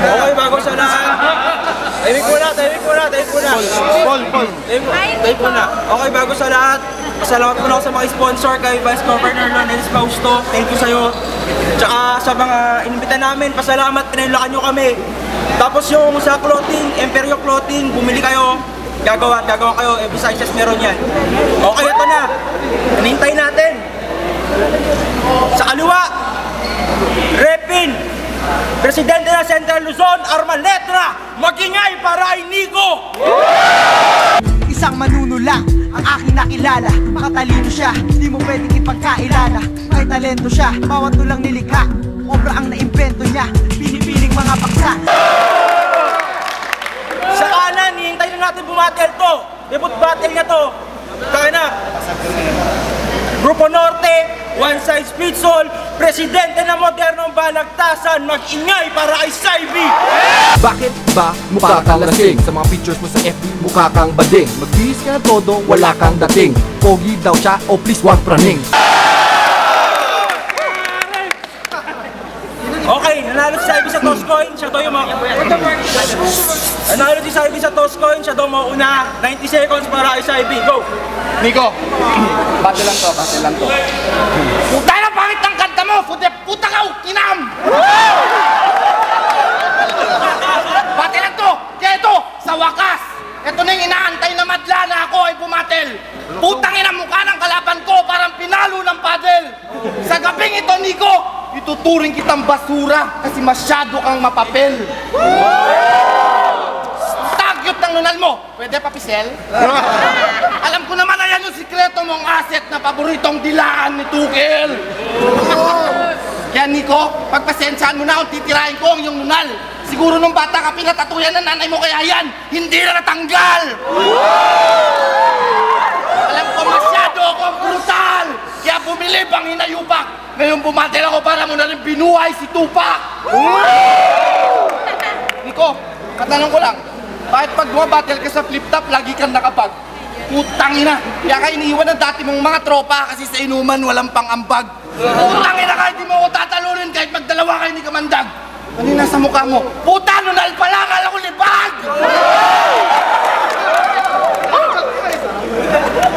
Okay, bago sa lahat. Tahimik muna. Tahimik muna. Okay, bago sa lahat. Pasalamat muna ako sa mga sponsor kay Vice Governor Lionel Fausto. Thank you sa'yo. Tsaka sa mga inimbita namin, pasalamat, pinailakan nyo kami. Tapos yung sa clothing, Imperio Clothing, bumili kayo. Gagawa kayo, every sizes meron yan. Okay, ito na. Hinintay natin. Sa kaliwa, Repin, Presidente ng Central Luzon, Armaletra, magingay para ay Nico! Isang manunula ang aking nakilala. Makatalino siya, di mo pwedeng ipagkailala. May talento siya, bawat tulang nilikha. Obra ang naimbento niya, pinipiling mga paksa. Sa kanan, hihintay na natin bumatel to. Debut battle niya to. Kaya na. Grupo Norte, One Size Fits All, Presidente ng modernong balagtasan, mag-ingay para kay Saibi! Bakit ba mukha kang lasing? Sa mga pictures mo sa FB, mukha kang bading. Magbihis ka na todo, wala kang dating. Pogi daw siya, o please wag praning. Okay, nanalo si Saibi sa toss coin, siya daw yung nanalo si Saibi sa toss coin, siya daw mauna. 90 seconds para kay Saibi, go! Nico, battle lang to. Puta na, pangit ang kanta mo! Puta ka, kinam! Battle lang to! Kaya ito, sa wakas, ito na yung inaantay na madla na ako ay bumatel. Putang ina, mukha ng kalaban ko, parang pinalo ng paddle. Sa gabing ito, Nico, ituturing kitang basura kasi masyado kang mapapel. Tagyot ng nunal mo. Pwede papisel? Alam ko naman na yan yung sikreto mong asset na paboritong dilaan ni Tukel. Kaya Nico, pagpasensyaan mo na kung titirahin ko ang iyong nunal. Siguro nung bata ka pinatatuyan ng nanay mo kaya yan, hindi na natanggal. Alam ko masyado akong brutal, kaya bumili pang hinayupak. Ngayon bumatil ako para mo na rin binuhay si Tupac. Nico, katanong ko lang, bakit pag bumabattle ka sa flip-top, lagi kang nakapag? Putang ina, kaya ka iniiwan ng dati mong mga tropa kasi sa inuman walang pang-ambag. Putang ina, kahit di mo ako tatalunin kahit magdalawa kayo ni Kamandag. Ano yung nasa mukha mo? Puta, nunal pala, kala ko libag!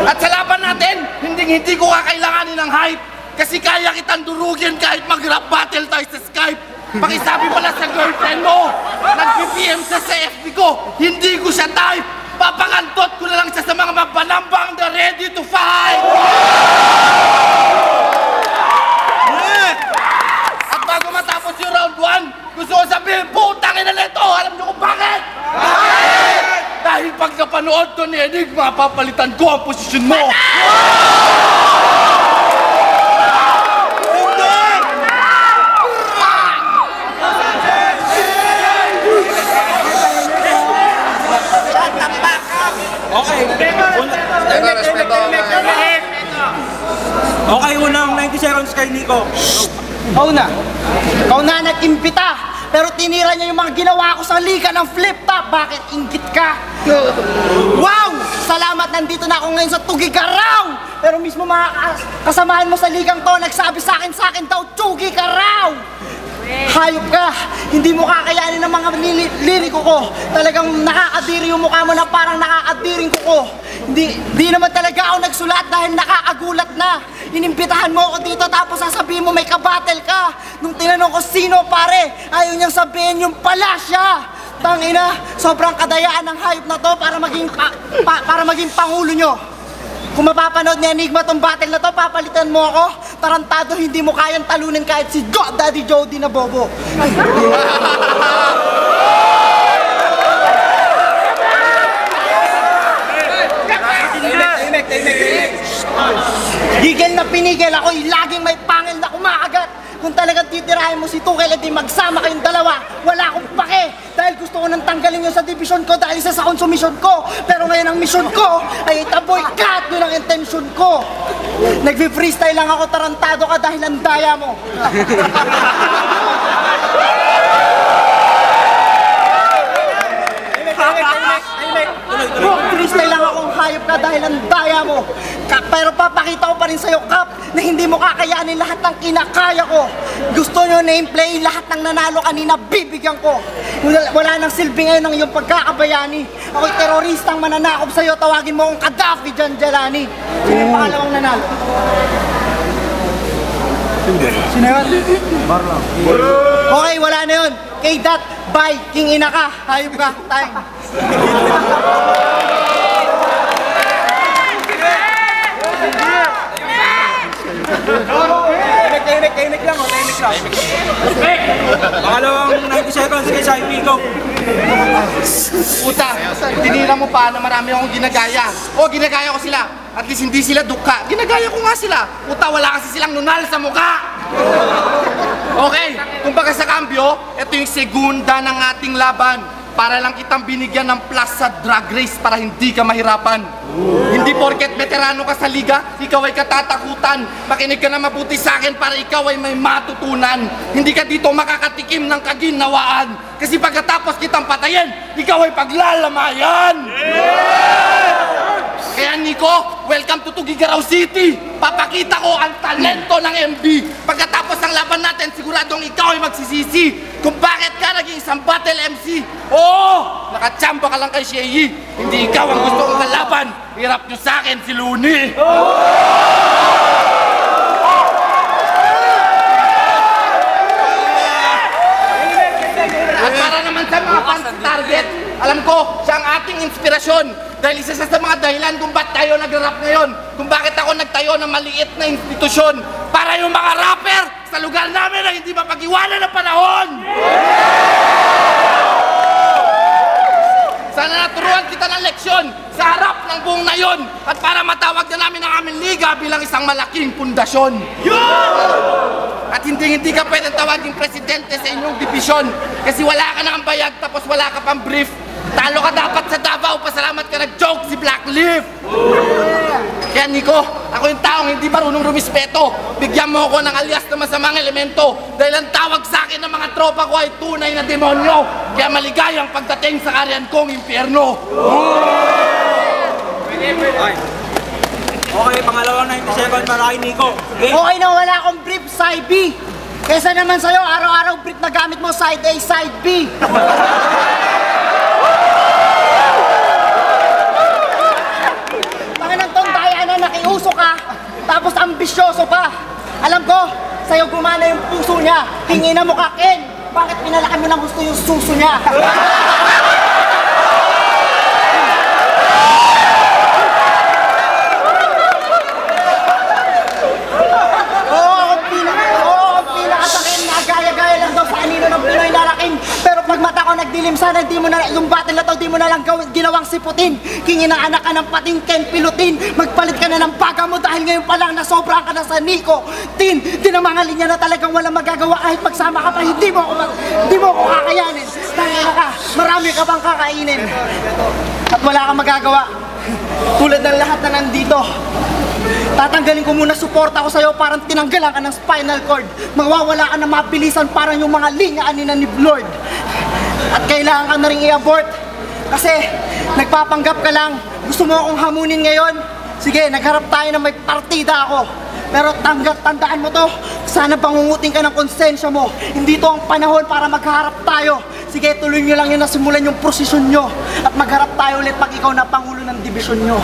At sa laban natin, hindi ko kakailanganin ng hype. Kasi kaya kitang durugin kahit mag-rap battle tayo sa Skype. Pakisabi pala sa girlfriend mo, nag-BPM sa FB ko, hindi ko siya type. Papangantot ko na lang siya sa mga mabanambang na ready to fight. At bago matapos yung round 1, gusto ko sabihin, putang ina nito, alam niyo kung bakit? Dahil pag napanood to ni Enigma, papalitan ko ang posisyon mo. Okay, unang 90 seconds kay Nico. Ikaw na nag-impita, pero tinira niya yung mga ginawa ko sa liga ng flip-top. Bakit inggit ka? Wow! Salamat, nandito na ako ngayon sa Tugigaraw! Pero mismo mga kasamahan mo sa ligang to, nagsabi sa akin daw, Tugigaraw! Hayop ka! Hindi mo kakayanin ng mga liriko ko. Talagang nakakadiri yung mukha mo na parang nakakadiring ko. Hindi naman talaga ako nagsulat dahil nakakagulat na. Inimbitahan mo ako dito tapos sasabihin mo may kabattle ka. Nung tinanong ko sino pare, ayaw niyang sabihin yung pala siya. Tangina, sobrang kadayaan ng hayop na to para maging pangulo nyo. Kung mapapanood ni Enigma tong battle na to, papalitan mo ako. Tarantado, hindi mo kayang talunin kahit si Daddy Jody na bobo. Gigil na pinigil ako, laging may pangil na kumakagat. Kung talagang titirahin mo si Tukel, edi magsama kayong dalawa. Wala akong pake. Dahil gusto ko nang tanggalin yun sa division ko dahil isa sa konsumisyon ko. Pero ngayon ang mission ko ay itaboycott. Yun ang intention ko. Nagpi-freestyle lang ako, tarantado ka dahil ang daya mo. Freestyle lang akong hayop ka ka dahil ang daya mo. Pero papakita ko pa rin sa'yo, Kap, na hindi mo kakayanin lahat ng kinakaya ko. Gusto nyo nameplay, lahat ng nanalo kanina, bibigyan ko. Wala nang silbi ngayon ng iyong pagkakabayani. Ako'y teroristang mananakop sa'yo, tawagin mo akong Gaddafi dyan, Jalani. Sino yung pangalawang nanalo? Sino yun? Barlang. Okay, wala na yun. K-Dot, bye. King ina ka. Hayop ka. Time. Tahimik lang, tahimik lang. Pangalawang 90 seconds kay Saipy, go. Puta, tinira mo pa na marami akong ginagaya. O, ginagaya ko sila. At least hindi sila duka. Ginagaya ko nga sila. Puta, wala kasi silang nunal sa mukha. Okay, kumbaga sa kambyo, ito yung segunda ng ating laban. Para lang kitang binigyan ng plus sa drag race para hindi ka mahirapan. Hindi porket veterano ka sa liga, ikaw ay katatakutan. Makinig ka na mabuti sa akin para ikaw ay may matutunan. Hindi ka dito makakatikim ng kaginawaan. Kasi pagkatapos kitang patayin, ikaw ay paglalamayan. Kaya Nico, welcome to Tugigaraw City. Papakita ko ang talento ng MB. Pagkatapos ng laban natin, siguradong ikaw ay magsisisi kung bakit ka naging isang battle MC. Oo, nakachamba ka lang kay Sheyi. Hindi ikaw ang gusto kong kalaban. Hirap nyo sa akin si Looney. At para naman sa mga fans target, alam ko, siya ang ating inspirasyon. Dahil isa sa mga dahilan kung ba't tayo nag-rap ngayon. Kung bakit ako nagtayo ng maliit na institusyon. Para yung mga rapper sa lugar namin ay hindi mapag-iwanan ng panahon. Sana naturuan kita ng leksyon sa harap ng buong nayon. At para matawag na namin ang aming liga bilang isang malaking pundasyon. At hindi ka pwedeng tawaging presidente sa inyong divisyon. Kasi wala ka na ang bayag tapos wala ka pang brief. Talo ka dapat sa Davao, pasalamat ka nag-joke si Blackleaf. Kaya Nico, ako yung taong hindi marunong rumispeto. Bigyan mo ako ng alias na masamang elemento. Dahil ang tawag sa akin ng mga tropa ko ay tunay na demonyo. Kaya maligayang pagdating sa karyan kong impyerno. Okay, pangalawang 90 seconds para kay Nico. Okay? Okay na wala akong brief, side B. Kesa naman sa'yo, araw-araw brief na gamit mo, side A, side B. Tangan ng tondaya na nakiuso ka, tapos ambisyoso pa. Alam ko, sa'yo gumana yung puso niya. Tingin mo ka, Ken. Bakit pinalaki mo ng gusto yung suso niya? Pag mata ko nagdilim, sana di mo na yung battle na to, di mo na lang ginawang siputin. Kingin ang anak ka ng pating Ken pilutin. Magpalit ka na ng baga mo dahil ngayon pa lang nasobrang ka na sa Nico. Tin ang mga linya na talagang walang magagawa kahit magsama ka pa, hindi mo ako kakayanin. Tangina ka, marami ka bang kakainin. At wala kang magagawa. Tulad ng lahat na nandito. Tatanggalin ko muna suporta ko sa'yo, parang tinanggalan ka ng spinal cord. Mawawala ka na mabilisan parang yung mga linya kanina ni Lord. At kailangan ka na rin i-abort. Kasi nagpapanggap ka lang. Gusto mo akong hamunin ngayon? Sige, nagharap tayo na may partida ako. Pero tandaan mo to, sana pangungutin ka ng konsensya mo. Hindi to ang panahon para magharap tayo. Sige, tuloy nyo lang yun na simulan yung prosesyon nyo. At magharap tayo ulit pag ikaw na pangulo ng division nyo.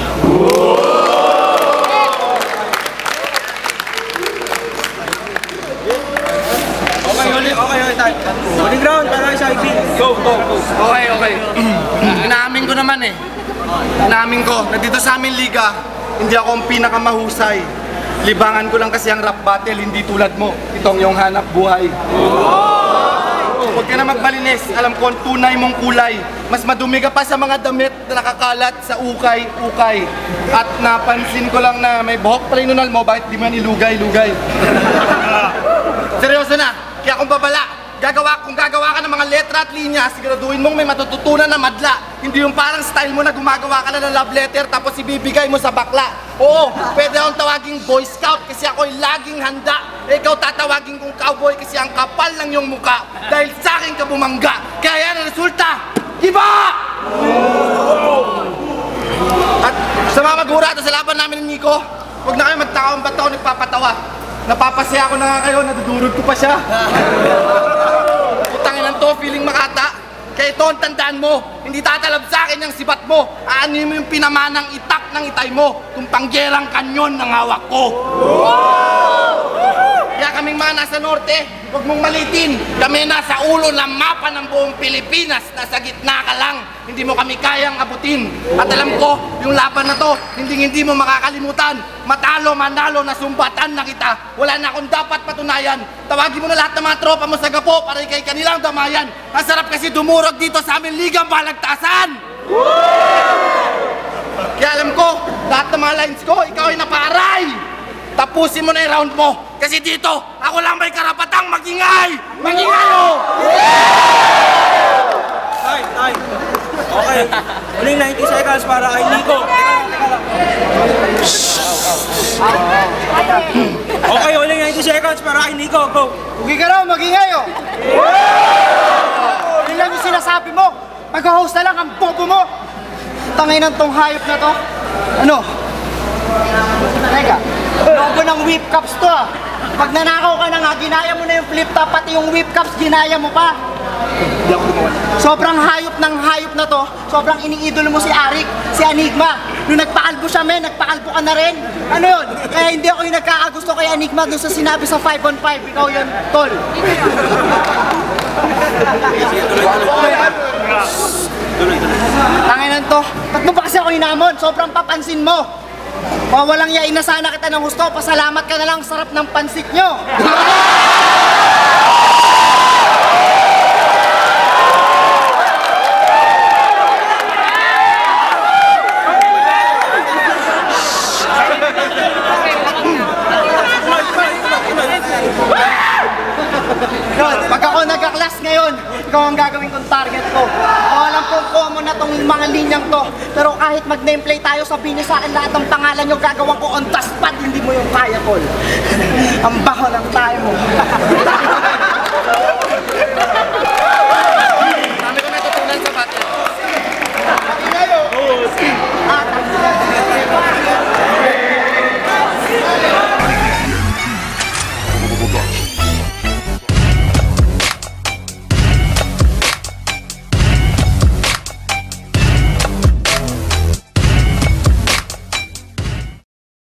Okay, tayo. Huling round para kay Saipy. Go. Okay. Inaamin ko naman eh. Inaamin ko na dito sa aming liga, hindi ako ang pinakamahusay. Libangan ko lang kasi ang rap battle, hindi tulad mo. Itong yung hanap buhay. Huwag ka na magbalinis, alam ko ang tunay mong kulay. Mas madumi ka pa sa mga damit na nakakalat sa ukay-ukay. At napansin ko lang na may buhok pa rin nunal mo, bakit di man ilugay-lugay? Seryoso na, kaya kung babala, kung gagawa ka ng mga letra at linya, siguraduhin mong may matututunan na madla. Hindi yung parang style mo na gumagawa ka na ng love letter tapos ibibigay mo sa bakla. Oo, pwede akong tawaging Boy Scout kasi ako'y laging handa. Ikaw tatawagin kong cowboy kasi ang kapal ng iyong muka dahil sa akin ka bumangga. Kaya yan ang resulta, iba! At Sa mga magura at sa laban namin ni Nico, huwag na kayo magtakaw, ba't ako nagpapatawa? Napapasaya ko na nga kayo, nadudurog ko pa siya. Putangin lang to, feeling makata. Kaya ito ang tandaan mo, hindi tatalab sa akin yung sibat mo. Aanin mo yung pinamanang itak ng itay mo, kung pangyerang kanyon ng hawak ko. Kaya kaming mga nasa norte, huwag mong malitin. Kami nasa ulo ng mapa ng buong Pilipinas. Nasa gitna ka lang. Hindi mo kami kayang abutin. At alam ko, yung laban na to, hindi mo makakalimutan. Matalo, manalo, nasumbatan na kita. Wala na akong dapat patunayan. Tawagin mo na lahat ng mga tropa mo sa gapo para ikay kanilang damayan. Ang sarap kasi dumurog dito sa aming ligang balagtasan. Kaya alam ko, lahat ng mga lines ko, ikaw ay naparay. Tapusin mo na yung round mo. Kasi dito, ako lang may karapatang magingay! Magingay o! Tay. Okay. Uling 90 seconds para kay Nico. Okay, uling 90 seconds para kay Nico. Go. Tugi ka raw, magingay oh! Yun lang yung sinasabi mo. Mag-host na lang ang bobo mo. Tangay ng tong hayop na to. Ano? Teka, logo ng whip cups to ah. Pag nanakaw ka na nga, ginaya mo na yung flip top, pati yung whip cups, ginaya mo pa. Sobrang hayop ng hayop na to. Sobrang iniidolo mo si Arik, si Enigma. Nung nagpaalbo siya, nagpaalbo ka na rin. Ano yun? Kaya hindi ako yung nagkakagusto kay Enigma doon sa sinabi sa 5-on-5. Ikaw yun, tol. Tanginan to. Ba't mo ba kasi ako hinamon? Sobrang papansin mo. Walang yain na sana kita ng gusto. Pasalamat ka na lang, sarap ng pansit nyo. Pag ako nagka-class ngayon, ikaw ang gagawin kong target ko. Alam kong common na tong mga linyang to. Pero kahit mag-nameplay tayo, sabihin niyo sa akin lahat ng pangalan nyo, gagawin ko on the spot, hindi mo yung kaya, tol. Ang baho ng tayo mo.